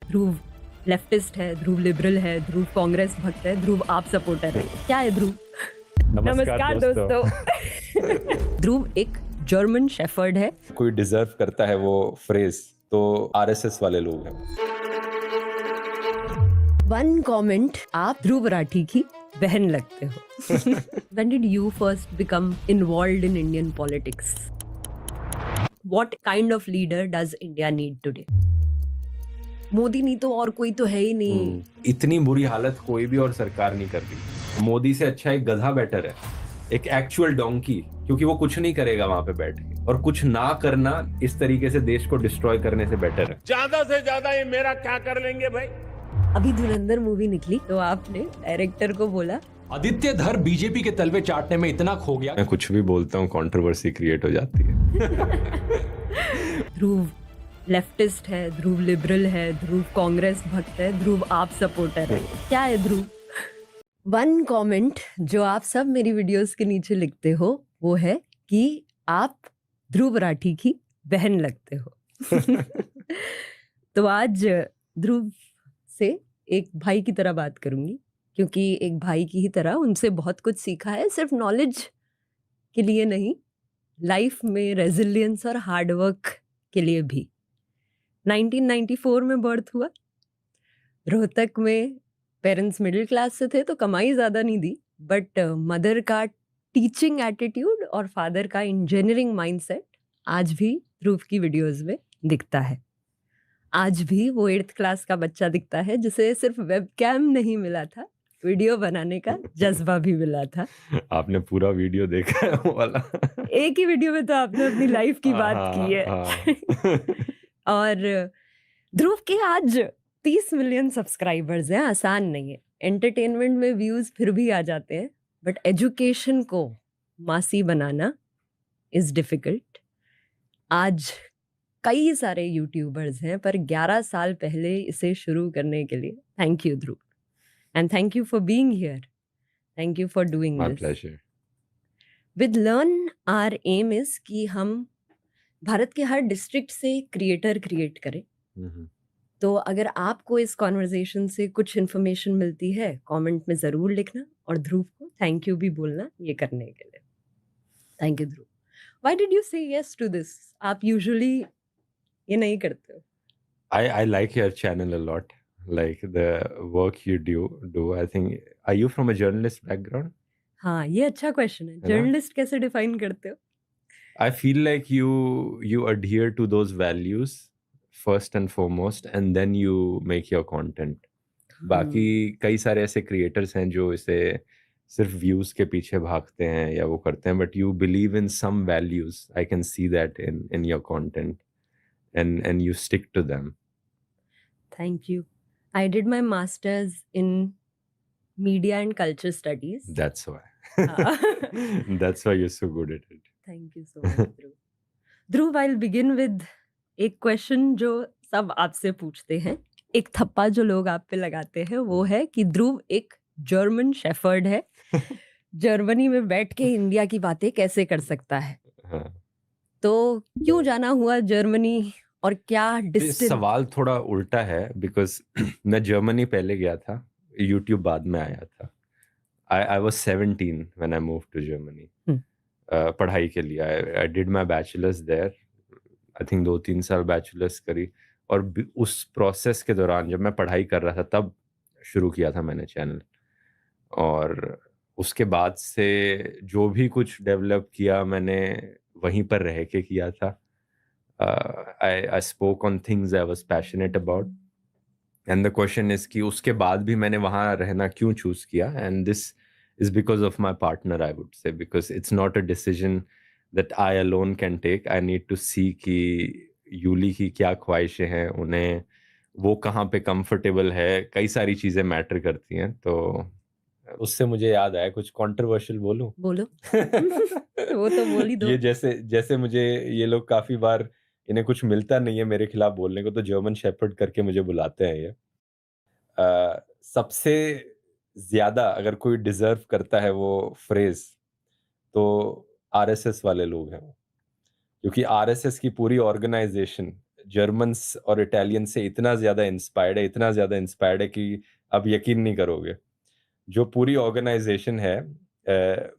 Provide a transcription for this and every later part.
ध्रुव leftist है, ध्रुव liberal है, ध्रुव कांग्रेस भक्त है, ध्रुव आप सपोर्टर है। क्या है ध्रुव? नमस्कार दोस्तों। ध्रुव एक जर्मन शेफर्ड है। कोई डिजर्व करता है वो फ्रेज तो आरएसएस वाले लोग हैं। वन कमेंट, आप ध्रुव राठी की बहन लगते हो। When did you first become involved in Indian politics? What kind of leader does India need today? Modi नहीं तो और कोई तो है ही नहीं। इतनी बुरी हालत कोई भी और सरकार नहीं कर रही। मोदी से अच्छा एक गधा बेटर है, एक एक्चुअल डोंकी, क्योंकि वो कुछ नहीं करेगा वहां पे बैठ के, और कुछ ना करना इस तरीके से देश को डिस्ट्रॉय करने से बेटर है। ज्यादा से ज्यादा ये मेरा क्या कर लेंगे भाई। अभी धुरंधर मूवी निकली तो आपने डायरेक्टर को बोला आदित्य धर बीजेपी के तलवे चाटने में इतना खो गया। मैं कुछ भी बोलता हूँ कंट्रोवर्सी क्रिएट हो जाती है। ध्रुव लेफ्टिस्ट है, ध्रुव लिबरल है, ध्रुव कांग्रेस भक्त है, ध्रुव आप सपोर्टर है। क्या है ध्रुव? वन कमेंट जो आप सब मेरी वीडियोस के नीचे लिखते हो वो है कि आप ध्रुव राठी की बहन लगते हो। तो आज ध्रुव से एक भाई की तरह बात करूंगी, क्योंकि एक भाई की ही तरह उनसे बहुत कुछ सीखा है, सिर्फ नॉलेज के लिए नहीं, लाइफ में रेजिलियंस और हार्डवर्क के लिए भी। 1994 में बर्थ हुआ। रोहतक में पेरेंट्स मिडिल क्लास से थे तो कमाई ज़्यादा नहीं दी, बट मदर का टीचिंग एटीट्यूड और फादर का इंजीनियरिंग माइंडसेट आज भी ध्रुव की वीडियोस में दिखता है। आज भी वो 8th क्लास का बच्चा दिखता है जिसे सिर्फ वेबकैम नहीं मिला था, वीडियो बनाने का जज्बा भी मिला था। आपने पूरा वीडियो देखा है वो वाला? एक ही वीडियो में तो आपने अपनी लाइफ की बात की है। और ध्रुव के आज 30 मिलियन सब्सक्राइबर्स हैं। आसान नहीं है, एंटरटेनमेंट में व्यूज फिर भी आ जाते हैं, बट एजुकेशन को मासी बनाना इज डिफिकल्ट। आज कई सारे यूट्यूबर्स हैं, पर 11 साल पहले इसे शुरू करने के लिए thank you Dhruv, and thank you for being here, thank you for doing my this pleasure. With learn. Our aim is कि हम भारत के हर डिस्ट्रिक्ट से क्रिएटर क्रिएट करें। तो अगर आपको इस कॉन्वर्जेशन से कुछ इन्फॉर्मेशन मिलती है, कमेंट में ज़रूर लिखना, और ध्रुव को थैंक यू भी बोलना ये करने के लिए। Thank you Dhruv. Why did you से यस टू दिस? आप यूजुअली ये नहीं करते हो। I like your channel a lot, like the work you do. I think, are you from a journalist background? हाँ, ये अच्छा क्वेश्चन है। जर्नलिस्ट कैसे डिफाइन करते हो? I feel like you adhere to those values first and foremost, and then you make your content. बाकी कई सारे ऐसे क्रिएटर्स हैं जो इसे सिर्फ व्यूज के पीछे भागते हैं या वो करते हैं, but you believe in some values. I can see that in your content, and you stick to them. Thank you. I did my master's in media and culture studies. That's why. That's why you're so good at it. Thank you so much, Dhruv. Dhruv, I'll begin with एक question जो सब आपसे पूछते हैं, एक थप्पा जो लोग आप पे लगाते हैं, वो है कि ध्रुव एक जर्मन शेफर्ड है। जर्मनी में बैठ के इंडिया की बातें कैसे कर सकता है? हाँ। तो क्यों जाना हुआ जर्मनी, और क्या डिस्टेंस? सवाल थोड़ा उल्टा है, बिकॉज मैं जर्मनी पहले गया था, यूट्यूब बाद में आया था। I was 17 when I moved to Germany. पढ़ाई के लिए I did my bachelor's there. I think 2-3 साल बैचलर्स करी, और उस प्रोसेस के दौरान जब मैं पढ़ाई कर रहा था तब शुरू किया था मैंने चैनल, और उसके बाद से जो भी कुछ डेवलप किया मैंने वहीं पर रह के किया था। I spoke on things I was passionate about, and the question is कि उसके बाद भी मैंने वहाँ रहना क्यों चूज किया, and this is because of my partner, I would say, because it's not a decision that I alone can take. I need to see कि यूली की क्या ख्वाहिशें हैं, उन्हें वो कहाँ पे कंफर्टेबल है, कई सारी चीजें मैटर करती हैं। तो उससे मुझे याद आया, कुछ कंट्रोवर्शियल बोलूं? बोलो। वो तो बोल ही दो। ये जैसे मुझे ये लोग काफी बार, इन्हें कुछ मिलता नहीं है मेरे खिलाफ बोलने को, तो जर्मन शेफर्ड करके मुझे बुलाते हैं ये। सबसे ज्यादा अगर कोई डिजर्व करता है वो फ्रेज तो आरएसएस वाले लोग हैं वो, क्योंकि आरएसएस की पूरी ऑर्गेनाइजेशन जर्मन्स और इटालियन से इतना ज़्यादा इंस्पायर्ड है कि आप यकीन नहीं करोगे। जो पूरी ऑर्गेनाइजेशन है,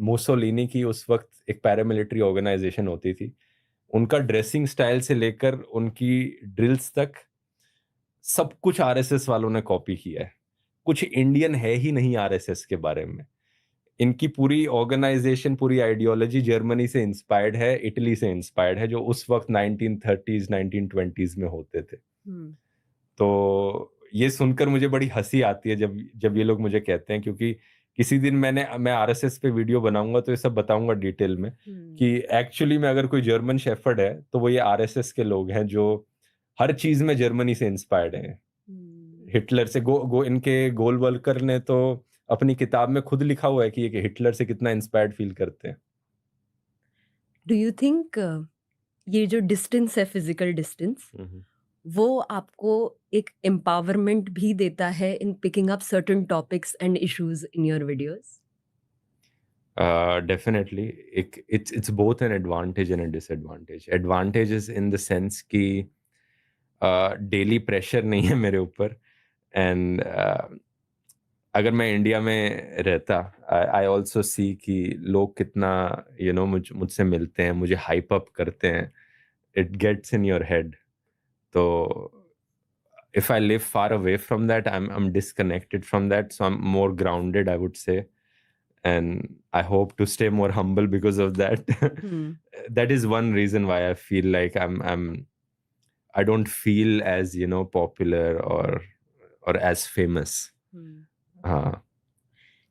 मुसोलिनी की उस वक्त एक पैरामिलिट्री ऑर्गेनाइजेशन होती थी, उनका ड्रेसिंग स्टाइल से लेकर उनकी ड्रिल्स तक सब कुछ आरएसएस वालों ने कॉपी किया है। कुछ इंडियन है ही नहीं आरएसएस के बारे में। इनकी पूरी ऑर्गेनाइजेशन, पूरी आइडियोलॉजी जर्मनी से इंस्पायर्ड है, इटली से इंस्पायर्ड है, जो उस वक्त 1930s 1920s में होते थे। तो ये सुनकर मुझे बड़ी हंसी आती है जब ये लोग मुझे कहते हैं, क्योंकि किसी दिन मैं आरएसएस पे वीडियो बनाऊंगा तो ये सब बताऊंगा डिटेल में कि एक्चुअली में अगर कोई जर्मन शेफर्ड है तो वो ये आरएसएस के लोग हैं जो हर चीज में जर्मनी से इंस्पायर्ड हैं। हिटलर से इनके गोलवल्कर ने तो अपनी किताब में खुद लिखा हुआ है कि ये हिटलर से कितना इंस्पायर्ड फील करते हैं। डू यू थिंक ये जो डिस्टेंस है, फिजिकल डिस्टेंस, वो आपको एक एम्पावरमेंट भी देता है in picking up certain topics and issues in your videos? Definitely, it's both an advantage and a disadvantage. Advantage is in the sense कि डेली प्रेशर नहीं है मेरे ऊपर, एंड अगर मैं इंडिया में रहता, आई ऑल्सो सी कि लोग कितना मुझसे मिलते हैं, मुझे हाइप अप करते हैं, it gets in your head. तो if I live far away from that, I'm disconnected from that, so I'm more grounded, I would say, and I hope to stay more humble because of that. That is one reason why I feel like I don't feel as popular or as famous.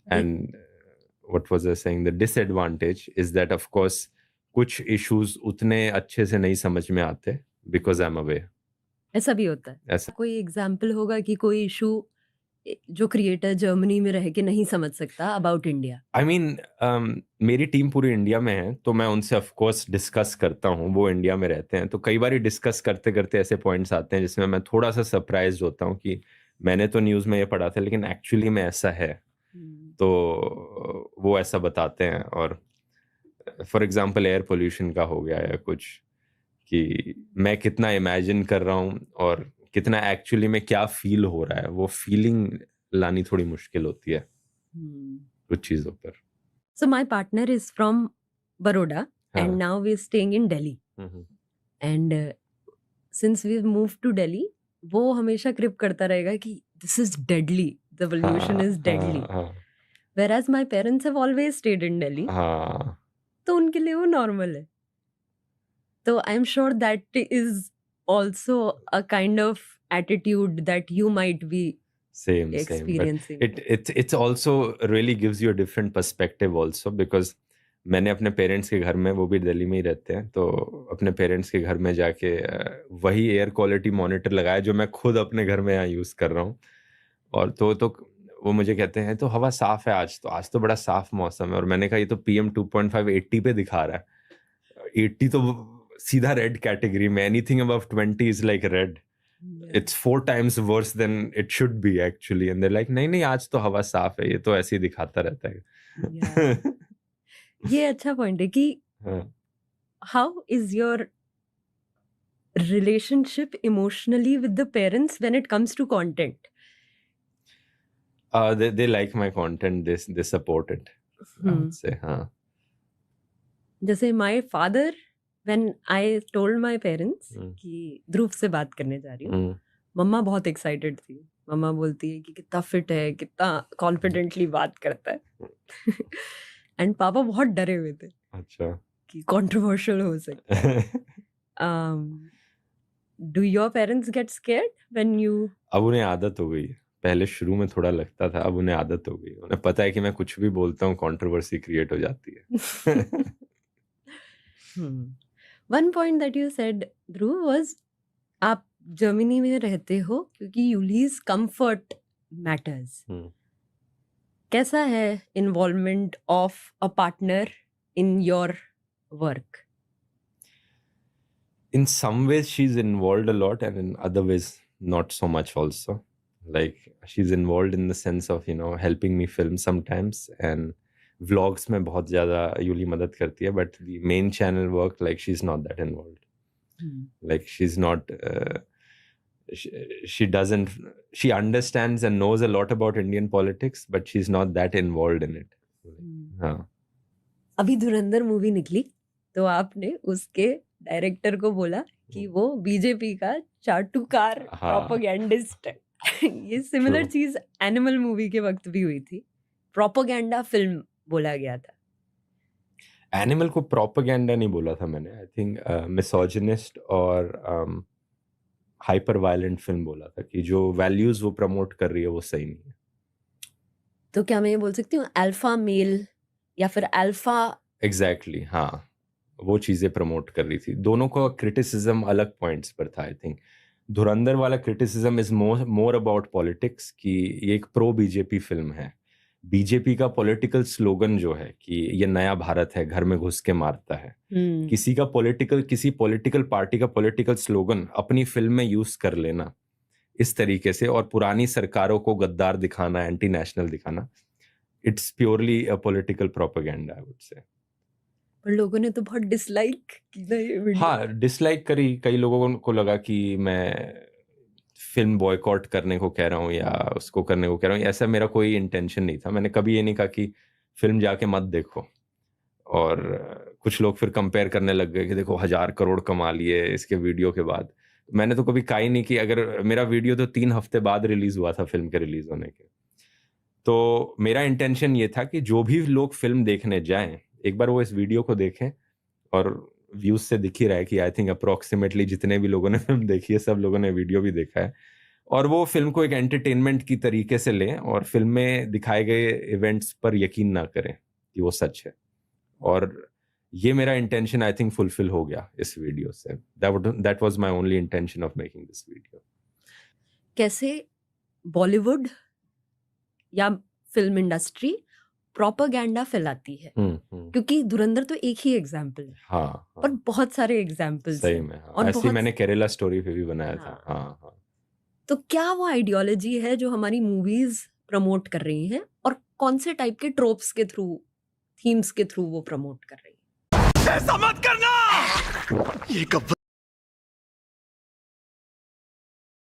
And what was I saying? The disadvantage is that of course कुछ issues उतने अच्छे से नहीं समझ में आते because I'm away. ऐसा भी होता है? ऐसा कोई एग्जाम्पल होगा कि कोई इशू जो क्रिएटर जर्मनी में रह के नहीं समझ सकता अबाउट इंडिया? I mean, मेरी टीम पूरी इंडिया में है, तो मैं उनसे ऑफ कोर्स डिस्कस करता हूँ, वो इंडिया में रहते हैं, तो कई बार डिस्कस करते करते ऐसे पॉइंट्स आते हैं जिसमें मैं थोड़ा सा सरप्राइज होता हूँ कि मैंने तो न्यूज़ में ये पढ़ा था लेकिन एक्चुअली में ऐसा है। तो वो ऐसा बताते हैं, और फॉर एग्जांपल एयर पोल्यूशन का हो गया या कुछ, कि मैं कितना इमेजिन कर रहा हूँ और कितना एक्चुअली में क्या फील हो रहा है, वो फीलिंग लानी थोड़ी मुश्किल होती है कुछ चीज़ों पर। So my partner is from Baroda and now we are staying in Delhi. And since we've moved to Delhi, वो हमेशा क्रिप करता रहेगा कि this is deadly, the pollution is deadly. Whereas my parents have always stayed in Delhi. तो उनके लिए वो normal है। तो I am sure that is also a kind of attitude that you might be experiencing. It's also really gives you a different perspective also, because मैंने अपने parents के घर में, वो भी दिल्ली में ही रहते हैं, तो अपने पेरेंट्स के घर में जाके वही एयर क्वालिटी मॉनिटर लगाया जो मैं खुद अपने घर में यहाँ यूज़ कर रहा हूँ, और तो वो मुझे कहते हैं तो हवा साफ है आज तो बड़ा साफ मौसम है, और मैंने कहा ये तो PM 2.5 80 पे दिखा रहा है, 80 तो सीधा रेड कैटेगरी में, anything above 20 is like red, it's 4 times worse than it should be actually, and they're like नहीं आज तो हवा साफ है, ये तो ऐसे ही दिखाता रहता है। ये अच्छा पॉइंट है कि how is your relationship emotionally with the parents when it comes to content? They like my content, they support it, I would say. जैसे my father, when I told my parents कि ध्रुव से बात करने जा रही हूँ, मम्मा बहुत एक्साइटेड थी। मम्मा बोलती है कि कितना फिट है, कितना कॉन्फिडेंटली बात करता है। एंड पापा बहुत डरे हुए थे, अच्छा, कि कंट्रोवर्शियल हो सकता है। Do your parents get scared when you? अब उन्हें आदत हो गई, पहले शुरू में थोड़ा लगता था, अब उन्हें आदत हो गई, उन्हें पता है कि मैं कुछ भी बोलता हूँ कंट्रोवर्सी क्रिएट हो जाती है। One point that you said, Dhruv, was आप जर्मनी में रहते हो क्योंकि यूलीज कंफर्ट मैटर्स। कैसा है involvement of a partner in your work? In some ways she's involved a lot, and in other ways not so much also. Like she's involved in the sense of helping me film sometimes, and vlogs में बहुत ज़्यादा यूली मदद करती है, but the main channel work, like she's not that involved. Like she's not she doesn't, she understands and knows a lot about Indian politics, but she's not that involved in it. हाँ. अभी धुरंधर movie निकली तो आपने उसके director को बोला कि वो बीजेपी का चाटुकार हाँ. प्रोपेगेंडिस्ट है। ये सिमिलर True. चीज एनिमल मूवी के वक्त भी हुई थी, प्रोपेगेंडा फिल्म बोला गया था। एनिमल को प्रोपेगेंडा नहीं बोला था मैंने, आई थिंक मिसोजिनिस्ट और हाइपर वायलेंट फिल्म बोला था कि जो वैल्यूज वो प्रमोट कर रही है वो सही नहीं है। तो क्या मैं ये बोल सकती हूँ अल्फा मेल या फिर अल्फा? एग्जैक्टली हाँ, वो चीजें प्रमोट कर रही थी। दोनों का क्रिटिसिज्म अलग पॉइंट्स पर था। आई थिंक धुरंधर वाला criticism is more about politics, कि ये एक प्रो बीजेपी फिल्म है। बीजेपी का पॉलिटिकल स्लोगन जो है कि ये नया भारत है, घर में घुस के मारता है, किसी पॉलिटिकल पार्टी का पॉलिटिकल स्लोगन अपनी फिल्म में यूज कर लेना इस तरीके से, और पुरानी सरकारों को गद्दार दिखाना, एंटी नेशनल दिखाना, it's purely a political propaganda I would say. पर लोगों ने तो बहुत डिसलाइक की ना ये वीडियो। हाँ, डिसलाइक करी। कई लोगों को लगा कि मैं फिल्म बॉयकॉट करने को कह रहा हूँ या उसको करने को कह रहा हूँ। ऐसा मेरा कोई इंटेंशन नहीं था। मैंने कभी ये नहीं कहा कि फिल्म जाके मत देखो। और कुछ लोग फिर कंपेयर करने लग गए कि देखो 1000 करोड़ कमा लिए इसके वीडियो के बाद। मैंने तो कभी कहा ही नहीं कि अगर मेरा वीडियो तो 3 हफ्ते बाद रिलीज हुआ था फिल्म के रिलीज होने के। तो मेरा इंटेंशन ये था कि जो भी लोग फिल्म देखने जाएं, एक बार वो इस वीडियो को देखें, और व्यूज से दिख ही रहा है कि आई थिंक अप्रोक्सीमेटली जितने भी लोगों ने फिल्म देखी है सब लोगों ने वीडियो भी देखा है, और वो फिल्म को एक एंटरटेनमेंट की तरीके से लें और फिल्म में दिखाए गए इवेंट्स पर यकीन ना करें कि वो सच है। और ये मेरा इंटेंशन आई थिंक फुलफिल हो गया इस वीडियो से। That was my only intention of making this video. कैसे बॉलीवुड या फिल्म इंडस्ट्री प्रोपेगेंडा फैलाती है, क्योंकि धुरंधर तो एक ही एग्जाम्पल है। हाँ, पर बहुत सारे एग्जाम्पल्स सही में। हाँ, और ऐसे मैंने केरला स्टोरी पे भी बनाया था। हाँ। हाँ। तो क्या वो आइडियोलॉजी है जो हमारी मूवीज प्रमोट कर रही हैं, और कौन से टाइप के ट्रोप्स के थ्रू, थीम्स के थ्रू वो प्रमोट कर रही है? ऐसा मत करना, ये